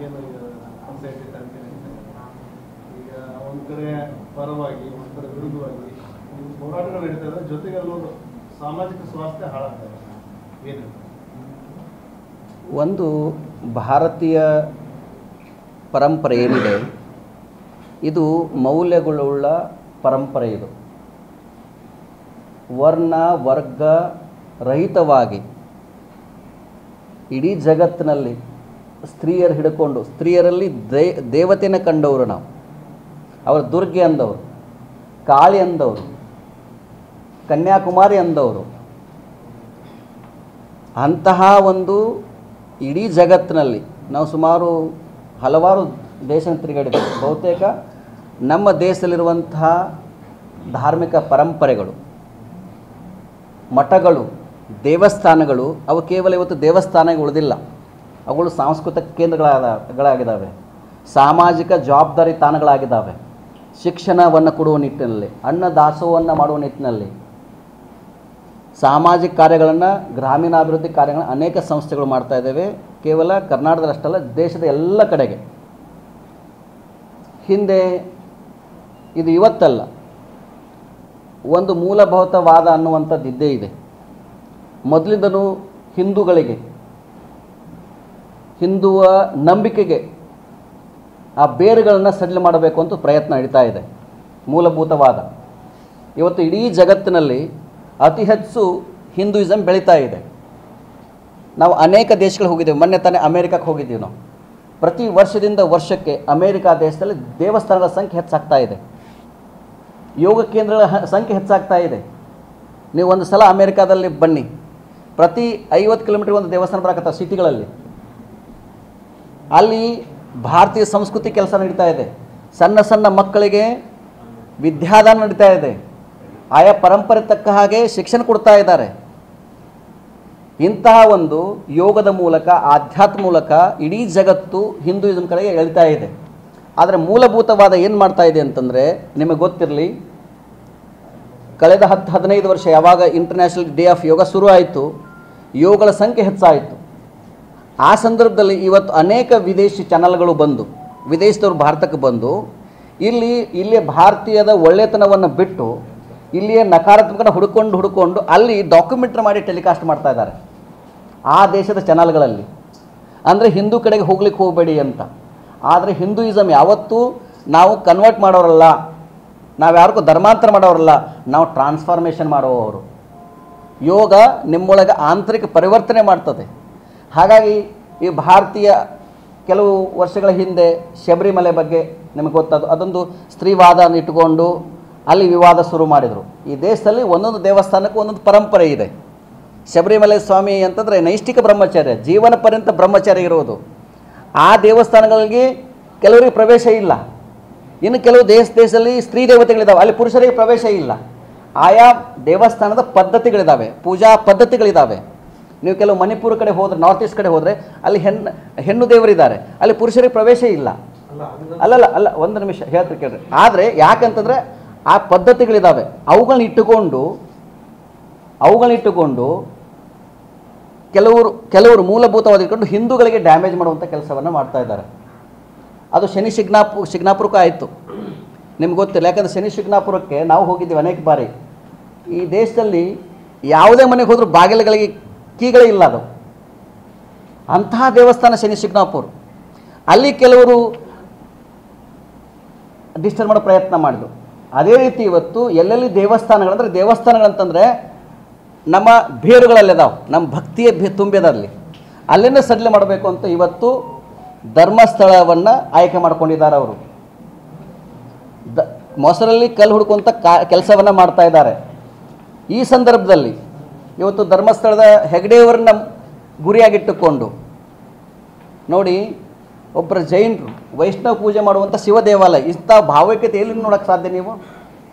ಏನು ಪಂಚಾಯತಿ ತನಿಖೆ ಈಗ ಒಂದು ಕಡೆ ಪರವಾಗಿ ಒಂದು ಕಡೆ ವಿರುದ್ಧವಾಗಿ ಹೋರಾಟಗಳು ನಡೀತಾ ಇದ್ದಾರೆ, ಜೊತೆಗೆ ಅಲ್ಲೊಂದು ಸಾಮಾಜಿಕ ಸ್ವಾಸ್ಥ್ಯ ಹಾಳಾಗ್ತಾ ಇದೆ. ಏನು ಒಂದು ಭಾರತೀಯ ಪರಂಪರೆ ಏನಿದೆ ಇದು ಮೌಲ್ಯಗಳುಳ್ಳ ಪರಂಪರೆ. ಇದು ವರ್ಣ ವರ್ಗ ರಹಿತವಾಗಿ ಇಡೀ ಜಗತ್ತಿನಲ್ಲಿ ಸ್ತ್ರೀಯರು ಹಿಡ್ಕೊಂಡು, ಸ್ತ್ರೀಯರಲ್ಲಿ ದೇವತೆಯನ್ನು ಕಂಡವರು ನಾವು. ಅವರು ದುರ್ಗೆ ಅಂದವರು, ಕಾಳಿ ಅಂದವರು, ಕನ್ಯಾಕುಮಾರಿ ಅಂದವರು. ಅಂತಹ ಒಂದು ಇಡೀ ಜಗತ್ತಿನಲ್ಲಿ ನಾವು ಸುಮಾರು ಹಲವಾರು ದೇಶ ತಿರುಗಾಡಿದ್ದೇವೆ. ಬಹುತೇಕ ನಮ್ಮ ದೇಶದಲ್ಲಿರುವಂತಹ ಧಾರ್ಮಿಕ ಪರಂಪರೆಗಳು, ಮಠಗಳು, ದೇವಸ್ಥಾನಗಳು ಅವು ಕೇವಲ ಇವತ್ತು ದೇವಸ್ಥಾನಗಳು ಉಳಿದಿಲ್ಲ, ಅವುಗಳು ಸಾಂಸ್ಕೃತಿಕ ಕೇಂದ್ರಗಳಾಗಿದ್ದಾವೆ, ಸಾಮಾಜಿಕ ಜವಾಬ್ದಾರಿ ತಾಣಗಳಾಗಿದ್ದಾವೆ. ಶಿಕ್ಷಣವನ್ನು ಕೊಡುವ ನಿಟ್ಟಿನಲ್ಲಿ, ಅನ್ನದಾಸೋಹವನ್ನು ಮಾಡುವ ನಿಟ್ಟಿನಲ್ಲಿ, ಸಾಮಾಜಿಕ ಕಾರ್ಯಗಳನ್ನು, ಗ್ರಾಮೀಣಾಭಿವೃದ್ಧಿ ಕಾರ್ಯಗಳನ್ನು ಅನೇಕ ಸಂಸ್ಥೆಗಳು ಮಾಡ್ತಾ ಇದ್ದಾವೆ. ಕೇವಲ ಕರ್ನಾಟಕದಷ್ಟಲ್ಲ, ದೇಶದ ಎಲ್ಲ ಕಡೆಗೆ. ಹಿಂದೆ ಇದು ಇವತ್ತಲ್ಲ, ಒಂದು ಮೂಲಭೂತವಾದ ಅನ್ನುವಂಥದ್ದು ಇದ್ದೇ ಇದೆ. ಮೊದಲಿಂದನೂ ಹಿಂದೂಗಳಿಗೆ, ಹಿಂದುವ ನಂಬಿಕೆಗೆ ಆ ಬೇರುಗಳನ್ನು ಸಡಿಲ ಮಾಡಬೇಕು ಅಂತ ಪ್ರಯತ್ನ ನಡೀತಾ ಇದೆ. ಮೂಲಭೂತವಾದ ಇವತ್ತು ಇಡೀ ಜಗತ್ತಿನಲ್ಲಿ ಅತಿ ಹೆಚ್ಚು ಹಿಂದೂಯಿಸಮ್ ಬೆಳೀತಾ ಇದೆ. ನಾವು ಅನೇಕ ದೇಶಗಳಿಗೆ ಹೋಗಿದ್ದೇವೆ. ಮೊನ್ನೆ ತಾನೇ ಅಮೇರಿಕಕ್ಕೆ ಹೋಗಿದ್ದೀವಿ ನಾವು. ಪ್ರತಿ ವರ್ಷದಿಂದ ವರ್ಷಕ್ಕೆ ಅಮೇರಿಕಾ ದೇಶದಲ್ಲಿ ದೇವಸ್ಥಾನಗಳ ಸಂಖ್ಯೆ ಹೆಚ್ಚಾಗ್ತಾ ಇದೆ, ಯೋಗ ಕೇಂದ್ರಗಳ ಸಂಖ್ಯೆ ಹೆಚ್ಚಾಗ್ತಾ ಇದೆ. ನೀವು ಒಂದು ಸಲ ಅಮೇರಿಕಾದಲ್ಲಿ ಬನ್ನಿ, ಪ್ರತಿ 50 ಕಿಲೋಮೀಟರ್ ಒಂದು ದೇವಸ್ಥಾನ ಬರಕತ್ತ ಸಿಟಿಗಳಲ್ಲಿ. ಅಲ್ಲಿ ಭಾರತೀಯ ಸಂಸ್ಕೃತಿ ಕೆಲಸ ನಡೀತಾ ಇದೆ. ಸಣ್ಣ ಸಣ್ಣ ಮಕ್ಕಳಿಗೆ ವಿದ್ಯಾದಾನ ನಡೀತಾ ಇದೆ. ಆಯಾ ಪರಂಪರೆ ತಕ್ಕ ಹಾಗೆ ಶಿಕ್ಷಣ ಕೊಡ್ತಾ ಇದ್ದಾರೆ. ಇಂತಹ ಒಂದು ಯೋಗದ ಮೂಲಕ, ಆಧ್ಯಾತ್ಮ ಮೂಲಕ ಇಡೀ ಜಗತ್ತು ಹಿಂದೂಯಿಸಮ್ ಕಡೆಗೆ ಎಳಿತಾ ಇದೆ. ಆದರೆ ಮೂಲಭೂತವಾದ ಏನು ಮಾಡ್ತಾ ಇದೆ ಅಂತಂದರೆ, ನಿಮಗೆ ಗೊತ್ತಿರಲಿ, ಕಳೆದ 10-15 ವರ್ಷ ಯಾವಾಗ ಇಂಟರ್ನ್ಯಾಷನಲ್ ಡೇ ಆಫ್ ಯೋಗ ಶುರು ಆಯಿತು, ಯೋಗಗಳ ಸಂಖ್ಯೆ ಹೆಚ್ಚಾಯಿತು. ಆ ಸಂದರ್ಭದಲ್ಲಿ ಇವತ್ತು ಅನೇಕ ವಿದೇಶಿ ಚಾನಲ್ಗಳು ಬಂದು, ವಿದೇಶದವರು ಭಾರತಕ್ಕೆ ಬಂದು ಇಲ್ಲಿ ಭಾರತೀಯದ ಒಳ್ಳೆತನವನ್ನು ಬಿಟ್ಟು ಇಲ್ಲಿಯೇ ನಕಾರಾತ್ಮಕನ ಹುಡುಕೊಂಡು ಅಲ್ಲಿ ಡಾಕ್ಯುಮೆಂಟ್ರಿ ಮಾಡಿ ಟೆಲಿಕಾಸ್ಟ್ ಮಾಡ್ತಾ ಇದ್ದಾರೆ ಆ ದೇಶದ ಚಾನಲ್ಗಳಲ್ಲಿ. ಅಂದರೆ ಹಿಂದೂ ಕಡೆಗೆ ಹೋಗ್ಲಿಕ್ಕೆ ಹೋಗಬೇಡಿ ಅಂತ. ಆದರೆ ಹಿಂದೂಯಿಸಮ್ ಯಾವತ್ತೂ ನಾವು ಕನ್ವರ್ಟ್ ಮಾಡೋರಲ್ಲ, ನಾವು ಯಾರಿಗೂ ಧರ್ಮಾಂತರ ಮಾಡೋರಲ್ಲ, ನಾವು ಟ್ರಾನ್ಸ್ಫಾರ್ಮೇಷನ್ ಮಾಡುವವರು. ಯೋಗ ನಿಮ್ಮೊಳಗೆ ಆಂತರಿಕ ಪರಿವರ್ತನೆ ಮಾಡ್ತದೆ. ಹಾಗಾಗಿ ಈ ಭಾರತೀಯ ಕೆಲವು ವರ್ಷಗಳ ಹಿಂದೆ ಶಬರಿಮಲೆ ಬಗ್ಗೆ ನಿಮಗೆ ಗೊತ್ತದು, ಅದೊಂದು ಸ್ತ್ರೀವಾದ ಇಟ್ಟುಕೊಂಡು ಅಲ್ಲಿ ವಿವಾದ ಶುರು ಮಾಡಿದರು. ಈ ದೇಶದಲ್ಲಿ ಒಂದೊಂದು ದೇವಸ್ಥಾನಕ್ಕೂ ಒಂದೊಂದು ಪರಂಪರೆ ಇದೆ. ಶಬರಿಮಲೆ ಸ್ವಾಮಿ ಅಂತಂದರೆ ನೈಷ್ಠಿಕ ಬ್ರಹ್ಮಚರ್ಯ, ಜೀವನ ಪರ್ಯಂತ ಬ್ರಹ್ಮಚರ್ಯ ಇರುವುದು. ಆ ದೇವಸ್ಥಾನಗಳಿಗೆ ಕೆಲವರಿಗೆ ಪ್ರವೇಶ ಇಲ್ಲ. ಇನ್ನು ಕೆಲವು ದೇಶದಲ್ಲಿ ಸ್ತ್ರೀ ದೇವತೆಗಳಿದ್ದಾವೆ, ಅಲ್ಲಿ ಪುರುಷರಿಗೆ ಪ್ರವೇಶ ಇಲ್ಲ. ಆಯಾ ದೇವಸ್ಥಾನದ ಪದ್ಧತಿಗಳಿದ್ದಾವೆ, ಪೂಜಾ ಪದ್ಧತಿಗಳಿದ್ದಾವೆ. ನೀವು ಕೆಲವು ಮಣಿಪುರ ಕಡೆ ಹೋದರೆ, ನಾರ್ತ್ ಈಸ್ಟ್ ಕಡೆ ಹೋದರೆ ಅಲ್ಲಿ ಹೆಣ್ಣು ದೇವರಿದ್ದಾರೆ, ಅಲ್ಲಿ ಪುರುಷರಿಗೆ ಪ್ರವೇಶ ಇಲ್ಲ. ಅಲ್ಲ ಒಂದು ನಿಮಿಷ ಹೇಳ್ತಾರೆ ಕೇಳ್ರಿ. ಆದರೆ ಯಾಕಂತಂದರೆ ಆ ಪದ್ಧತಿಗಳಿದ್ದಾವೆ, ಅವುಗಳನ್ನ ಇಟ್ಟುಕೊಂಡು ಕೆಲವರು ಮೂಲಭೂತವಾದ ಇಟ್ಕೊಂಡು ಹಿಂದೂಗಳಿಗೆ ಡ್ಯಾಮೇಜ್ ಮಾಡುವಂಥ ಕೆಲಸವನ್ನು ಮಾಡ್ತಾ ಇದ್ದಾರೆ. ಅದು ಶನಿ ಶಿಗ್ನಾಪುರಕ್ಕೂ ಆಯಿತು, ನಿಮ್ಗೆ ಗೊತ್ತಿಲ್ಲ. ಯಾಕಂದರೆ ಶನಿ ಶಿಗ್ನಾಪುರಕ್ಕೆ ನಾವು ಹೋಗಿದ್ದೀವಿ ಅನೇಕ ಬಾರಿ. ಈ ದೇಶದಲ್ಲಿ ಯಾವುದೇ ಮನೆಗೆ ಹೋದರೂ ಬಾಗಿಲುಗಳಿಗೆ ಕೀಗಳೇ ಇಲ್ಲ. ಅದು ಅಂತಹ ದೇವಸ್ಥಾನ ಶನಿ ಶಿಗ್ನಾಪುರ. ಅಲ್ಲಿ ಕೆಲವರು ಡಿಸ್ಟರ್ಬ್ ಮಾಡೋ ಪ್ರಯತ್ನ ಮಾಡಿದ್ರು. ಅದೇ ರೀತಿ ಇವತ್ತು ಎಲ್ಲೆಲ್ಲಿ ದೇವಸ್ಥಾನಗಳಂದರೆ, ದೇವಸ್ಥಾನಗಳಂತಂದರೆ ನಮ್ಮ ಬೇರುಗಳಲ್ಲಿದ್ದಾವೆ, ನಮ್ಮ ಭಕ್ತಿಯ ತುಂಬಿದಲ್ಲಿ ಅಲ್ಲಿಂದ ಸಡಿಲ ಮಾಡಬೇಕು ಅಂತ ಇವತ್ತು ಧರ್ಮಸ್ಥಳವನ್ನು ಆಯ್ಕೆ ಮಾಡ್ಕೊಂಡಿದ್ದಾರೆ. ಅವರು ಮೊಸರಲ್ಲಿ ಕಲ್ಲು ಹುಡುಕುವಂಥ ಕೆಲಸವನ್ನು ಮಾಡ್ತಾ ಇದ್ದಾರೆ. ಈ ಸಂದರ್ಭದಲ್ಲಿ ಇವತ್ತು ಧರ್ಮಸ್ಥಳದ ಹೆಗ್ಡೆಯವರನ್ನ ಗುರಿಯಾಗಿಟ್ಟುಕೊಂಡು ನೋಡಿ, ಒಬ್ಬರ ಜೈನರು ವೈಷ್ಣವ ಪೂಜೆ ಮಾಡುವಂಥ ಶಿವ ದೇವಾಲಯ, ಇಂಥ ಭಾವೈಕ್ಯತೆ ಎಲ್ಲಿ ನೋಡೋಕ್ಕೆ ಸಾಧ್ಯ ನೀವು?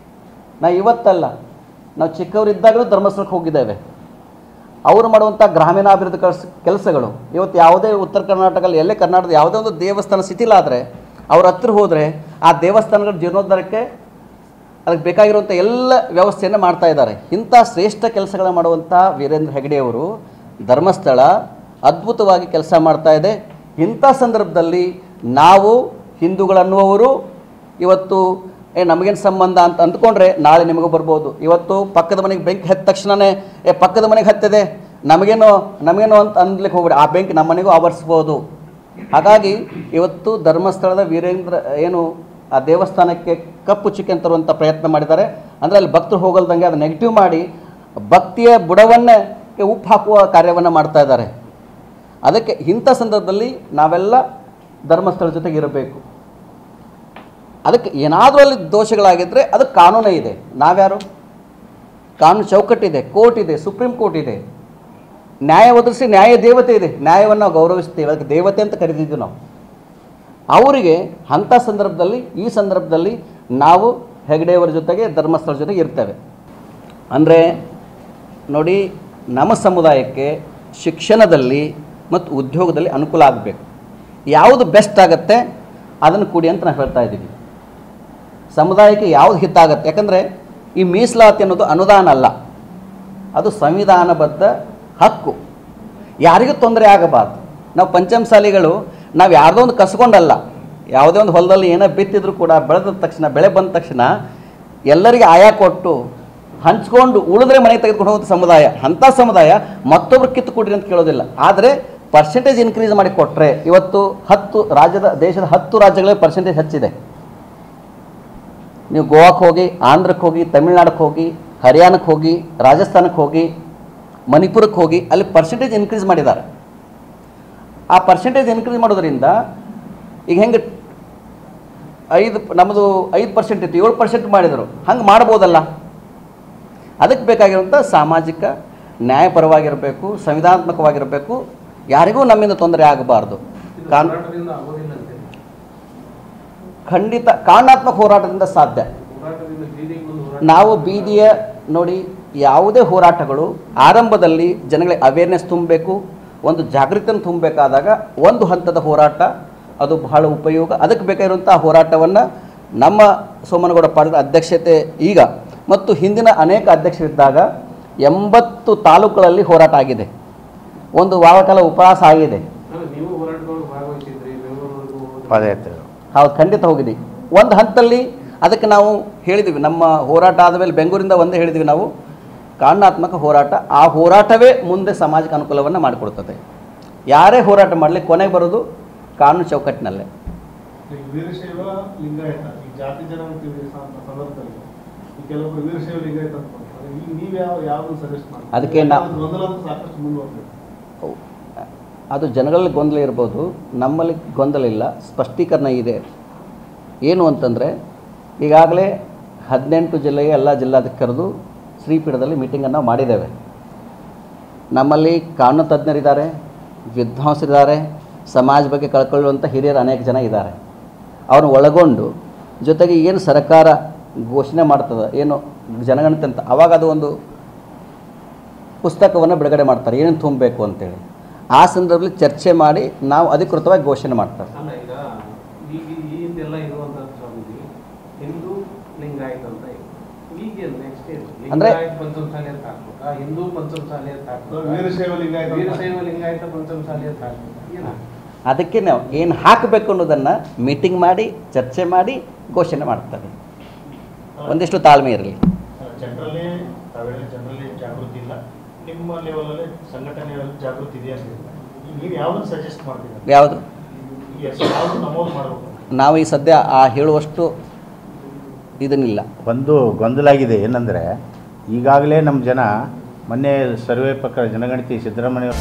ನಾವು ಇವತ್ತಲ್ಲ, ನಾವು ಚಿಕ್ಕವರಿದ್ದಾಗಲೂ ಧರ್ಮಸ್ಥಳಕ್ಕೆ ಹೋಗಿದ್ದೇವೆ. ಅವರು ಮಾಡುವಂಥ ಗ್ರಾಮೀಣಾಭಿವೃದ್ಧಿ ಕೆಲಸಗಳು ಇವತ್ತು ಯಾವುದೇ ಉತ್ತರ ಕರ್ನಾಟಕದಲ್ಲಿ, ಎಲ್ಲೇ ಕರ್ನಾಟಕದ ಯಾವುದೇ ಒಂದು ದೇವಸ್ಥಾನ ಶಿಥಿಲಾದರೆ ಅವ್ರ ಹತ್ತಿರ ಹೋದರೆ ಆ ದೇವಸ್ಥಾನಗಳ ಜೀರ್ಣೋದ್ಧಾರಕ್ಕೆ ಅದಕ್ಕೆ ಬೇಕಾಗಿರುವಂಥ ಎಲ್ಲ ವ್ಯವಸ್ಥೆಯನ್ನು ಮಾಡ್ತಾ ಇದ್ದಾರೆ. ಇಂಥ ಶ್ರೇಷ್ಠ ಕೆಲಸಗಳನ್ನು ಮಾಡುವಂಥ ವೀರೇಂದ್ರ ಹೆಗ್ಡೆಯವರು ಧರ್ಮಸ್ಥಳ ಅದ್ಭುತವಾಗಿ ಕೆಲಸ ಮಾಡ್ತಾ ಇದೆ. ಇಂಥ ಸಂದರ್ಭದಲ್ಲಿ ನಾವು ಹಿಂದೂಗಳನ್ನುವರು ಇವತ್ತು ನಮಗೇನು ಸಂಬಂಧ ಅಂತ ಅಂದ್ಕೊಂಡ್ರೆ ನಾಳೆ ನಿಮಗೂ ಬರ್ಬೋದು. ಇವತ್ತು ಪಕ್ಕದ ಮನೆಗೆ ಬೆಂಕಿ ಹತ್ತಿದ ತಕ್ಷಣವೇ ಪಕ್ಕದ ಮನೆಗೆ ಹತ್ತಿದೆ ನಮಗೇನೋ ಅಂತ ಅನ್ಲಿಕ್ಕೆ ಹೋಗ್ಬಿಡಿ, ಆ ಬೆಂಕಿ ನಮ್ಮ ಮನೆಗೂ ಆವರಿಸ್ಬೋದು. ಹಾಗಾಗಿ ಇವತ್ತು ಧರ್ಮಸ್ಥಳದ ವೀರೇಂದ್ರ ಏನು ಆ ದೇವಸ್ಥಾನಕ್ಕೆ ಕಪ್ಪು ಚಿಕನ್ ತರುವಂಥ ಪ್ರಯತ್ನ ಮಾಡಿದ್ದಾರೆ. ಅಂದರೆ ಅಲ್ಲಿ ಭಕ್ತರು ಹೋಗಲ್ದಂಗೆ ಅದು ನೆಗೆಟಿವ್ ಮಾಡಿ ಭಕ್ತಿಯ ಬುಡವನ್ನೇ ಉಪ್ಪು ಹಾಕುವ ಕಾರ್ಯವನ್ನು ಮಾಡ್ತಾ ಇದ್ದಾರೆ. ಅದಕ್ಕೆ ಇಂಥ ಸಂದರ್ಭದಲ್ಲಿ ನಾವೆಲ್ಲ ಧರ್ಮಸ್ಥಳ ಜೊತೆಗೆ ಇರಬೇಕು. ಅದಕ್ಕೆ ಏನಾದರೂ ಅಲ್ಲಿ ದೋಷಗಳಾಗಿದ್ದರೆ ಅದು ಕಾನೂನೇ ಇದೆ. ನಾವ್ಯಾರು? ಕಾನೂನು ಚೌಕಟ್ಟಿದೆ, ಕೋರ್ಟ್ ಇದೆ, ಸುಪ್ರೀಂ ಕೋರ್ಟ್ ಇದೆ, ನ್ಯಾಯ ಒದಗಿಸಿ ನ್ಯಾಯ ದೇವತೆ ಇದೆ. ನ್ಯಾಯವನ್ನು ನಾವು ಗೌರವಿಸ್ತೇವೆ, ಅದಕ್ಕೆ ದೇವತೆ ಅಂತ ಕರೆದಿದ್ದೀವಿ ನಾವು. ಅವರಿಗೆ ಅಂಥ ಸಂದರ್ಭದಲ್ಲಿ ಈ ಸಂದರ್ಭದಲ್ಲಿ ನಾವು ಹೆಗ್ಡೆಯವರ ಜೊತೆಗೆ ಧರ್ಮಸ್ಥಳ ಜೊತೆಗೆ ಇರ್ತೇವೆ. ಅಂದರೆ ನೋಡಿ, ನಮ್ಮ ಸಮುದಾಯಕ್ಕೆ ಶಿಕ್ಷಣದಲ್ಲಿ ಮತ್ತು ಉದ್ಯೋಗದಲ್ಲಿ ಅನುಕೂಲ ಆಗಬೇಕು. ಯಾವುದು ಬೆಸ್ಟ್ ಆಗುತ್ತೆ ಅದನ್ನು ಕೊಡಿ ಅಂತ ನಾವು ಹೇಳ್ತಾ ಇದ್ದೀವಿ. ಸಮುದಾಯಕ್ಕೆ ಯಾವುದು ಹಿತ ಆಗುತ್ತೆ, ಯಾಕಂದರೆ ಈ ಮೀಸಲಾತಿ ಅನ್ನೋದು ಅನುದಾನ ಅಲ್ಲ, ಅದು ಸಂವಿಧಾನಬದ್ಧ ಹಕ್ಕು. ಯಾರಿಗೂ ತೊಂದರೆ ಆಗಬಾರ್ದು. ನಾವು ಪಂಚಮಸಾಲಿಗಳು ನಾವು ಯಾರ್ದೋ ಒಂದು ಕಸ್ಕೊಂಡಲ್ಲ, ಯಾವುದೇ ಒಂದು ಹೊಲದಲ್ಲಿ ಏನೋ ಬಿತ್ತಿದ್ರು ಕೂಡ ಬೆಳೆ ಬಂದ ತಕ್ಷಣ ಎಲ್ಲರಿಗೆ ಆಯಾ ಕೊಟ್ಟು ಹಂಚ್ಕೊಂಡು ಉಳಿದ್ರೆ ಮನೆಗೆ ತೆಗೆದುಕೊಂಡು ಹೋಗುವಂಥ ಸಮುದಾಯ. ಅಂಥ ಸಮುದಾಯ ಮತ್ತೊಬ್ರು ಕಿತ್ತು ಕೊಡ್ರಿ ಅಂತ ಕೇಳೋದಿಲ್ಲ. ಆದರೆ ಪರ್ಸೆಂಟೇಜ್ ಇನ್ಕ್ರೀಸ್ ಮಾಡಿ ಕೊಟ್ಟರೆ ಇವತ್ತು ದೇಶದ 10 ರಾಜ್ಯಗಳಲ್ಲಿ ಪರ್ಸೆಂಟೇಜ್ ಹೆಚ್ಚಿದೆ. ನೀವು ಗೋವಾಕ್ಕೆ ಹೋಗಿ, ಆಂಧ್ರಕ್ಕೆ ಹೋಗಿ, ತಮಿಳ್ನಾಡಕ್ಕೆ ಹೋಗಿ, ಹರಿಯಾಣಕ್ಕೆ ಹೋಗಿ, ರಾಜಸ್ಥಾನಕ್ಕೆ ಹೋಗಿ, ಮಣಿಪುರಕ್ಕೆ ಹೋಗಿ, ಅಲ್ಲಿ ಪರ್ಸೆಂಟೇಜ್ ಇನ್ಕ್ರೀಸ್ ಮಾಡಿದ್ದಾರೆ. ಆ ಪರ್ಸೆಂಟೇಜ್ ಇನ್ಕ್ರೀಸ್ ಮಾಡೋದ್ರಿಂದ ಈಗ ಹೆಂಗೆ ನಮ್ಮದು 5% ಇತ್ತು, 7% ಮಾಡಿದರು. ಹಂಗೆ ಮಾಡ್ಬೋದಲ್ಲ. ಅದಕ್ಕೆ ಬೇಕಾಗಿರುವಂಥ ಸಾಮಾಜಿಕ ನ್ಯಾಯಪರವಾಗಿರಬೇಕು, ಸಂವಿಧಾನಾತ್ಮಕವಾಗಿರಬೇಕು, ಯಾರಿಗೂ ನಮ್ಮಿಂದ ತೊಂದರೆ ಆಗಬಾರ್ದು. ಖಂಡಿತ ಕಾರಣಾತ್ಮಕ ಹೋರಾಟದಿಂದ ಸಾಧ್ಯ. ನಾವು ಬೀದಿಯ ನೋಡಿ, ಯಾವುದೇ ಹೋರಾಟಗಳು ಆರಂಭದಲ್ಲಿ ಜನಗಳಿಗೆ ಅವೇರ್ನೆಸ್ ತುಂಬಬೇಕು, ಒಂದು ಜಾಗೃತಿಯನ್ನು ತುಂಬಬೇಕಾದಾಗ ಒಂದು ಹಂತದ ಹೋರಾಟ ಅದು ಬಹಳ ಉಪಯೋಗ. ಅದಕ್ಕೆ ಬೇಕಾಗಿರುವಂಥ ಹೋರಾಟವನ್ನು ನಮ್ಮ ಸೋಮನಗೌಡ ಪಾಟೀಲ್ ಅಧ್ಯಕ್ಷತೆ ಈಗ ಮತ್ತು ಹಿಂದಿನ ಅನೇಕ ಅಧ್ಯಕ್ಷರಿದ್ದಾಗ 80 ತಾಲೂಕುಗಳಲ್ಲಿ ಹೋರಾಟ ಆಗಿದೆ. ಒಂದು ವಾರಕಾಲ ಉಪವಾಸ ಆಗಿದೆ. ಹೌದು, ಖಂಡಿತ ಹೋಗಿದ್ದೀವಿ. ಒಂದು ಹಂತದಲ್ಲಿ ಅದಕ್ಕೆ ನಾವು ಹೇಳಿದ್ದೀವಿ, ನಮ್ಮ ಹೋರಾಟ ಆದಮೇಲೆ ಬೆಂಗಳೂರಿಂದ ಒಂದೇ ಹೇಳಿದ್ದೀವಿ ನಾವು, ಕಾರಣಾತ್ಮಕ ಹೋರಾಟ. ಆ ಹೋರಾಟವೇ ಮುಂದೆ ಸಾಮಾಜಿಕ ಅನುಕೂಲವನ್ನು ಮಾಡಿಕೊಡ್ತದೆ. ಯಾರೇ ಹೋರಾಟ ಮಾಡಲಿ ಕೊನೆಗೆ ಬರೋದು ಕಾನೂನು ಚೌಕಟ್ಟಿನಲ್ಲೇ. ವೀರಶೈವ ಲಿಂಗಾಯತ ಈ ಜಾತಿ ಜನ ಸಂದರ್ಭದಲ್ಲಿ ಕೆಲವೊಬ್ಬರು ವೀರಶೈವ ಲಿಂಗಾಯತ ನೀವು ಯಾವ್ದು ಸಜೆಸ್ಟ್ ಮಾಡಿ? ಅದಕ್ಕೆ ಸಾಕಷ್ಟು ಮುಂದುವರೆದಿದೆ. ಅದು ಜನಗಳಲ್ಲಿ ಗೊಂದಲ ಇರ್ಬೋದು, ನಮ್ಮಲ್ಲಿ ಗೊಂದಲ ಇಲ್ಲ, ಸ್ಪಷ್ಟೀಕರಣ ಇದೆ. ಏನು ಅಂತಂದರೆ ಈಗಾಗಲೇ 18 ಜಿಲ್ಲೆಯ ಎಲ್ಲ ಜಿಲ್ಲಾಧಿಕಾರಿದು ಶ್ರೀಪೀಠದಲ್ಲಿ ಮೀಟಿಂಗನ್ನು ಮಾಡಿದ್ದೇವೆ. ನಮ್ಮಲ್ಲಿ ಕಾನೂನು ತಜ್ಞರಿದ್ದಾರೆ, ವಿದ್ವಾಂಸರಿದ್ದಾರೆ, ಸಮಾಜ ಬಗ್ಗೆ ಕಳ್ಕೊಳ್ಳುವಂಥ ಹಿರಿಯರು ಅನೇಕ ಜನ ಇದ್ದಾರೆ. ಅವ್ರನ್ನ ಒಳಗೊಂಡು ಜೊತೆಗೆ ಏನು ಸರ್ಕಾರ ಘೋಷಣೆ ಮಾಡ್ತದೆ, ಏನು ಜನಗಣತಿ ಅಂತ, ಆವಾಗ ಅದು ಒಂದು ಪುಸ್ತಕವನ್ನು ಬಿಡುಗಡೆ ಮಾಡ್ತಾರೆ, ಏನೇನು ತುಂಬಬೇಕು ಅಂತೇಳಿ. ಆ ಸಂದರ್ಭದಲ್ಲಿ ಚರ್ಚೆ ಮಾಡಿ ನಾವು ಅಧಿಕೃತವಾಗಿ ಘೋಷಣೆ ಮಾಡ್ತಾರೆ. ಅಂದರೆ ಅದಕ್ಕೆ ನಾವು ಏನು ಹಾಕಬೇಕು ಅನ್ನೋದನ್ನು ಮೀಟಿಂಗ್ ಮಾಡಿ ಚರ್ಚೆ ಮಾಡಿ ಘೋಷಣೆ ಮಾಡ್ತಾರೆ. ಒಂದಿಷ್ಟು ತಾಳ್ಮೆ ಇರಲಿ. ಜನರಲ್ಲಿ ಜಾಗೃತಿ ಇಲ್ಲ, ನಿಮ್ಮ ಲೆವೆಲಲ್ಲಿ ಸಂಘಟನೆಯಲ್ಲಿ ಜಾಗೃತಿ ಇದೆ ಅಂತ ನೀವು ಯಾವ್ದು ಸಜೆಸ್ಟ್ ಮಾಡ್ತೀರಾ? ಯಾವುದು ನಮೂದು ಮಾಡಬೇಕು? ನಾವು ಈ ಸದ್ಯ ಆ ಹೇಳುವಷ್ಟು ಇದನ್ನಿಲ್ಲ. ಒಂದು ಗೊಂದಲಾಗಿದೆ. ಏನಂದರೆ ಈಗಾಗಲೇ ನಮ್ಮ ಜನ ಮೊನ್ನೆ ಸರ್ವೆ ಪ್ರಕಾರ ಜನಗಣತಿ ಸಿದ್ದರಾಮಯ್ಯ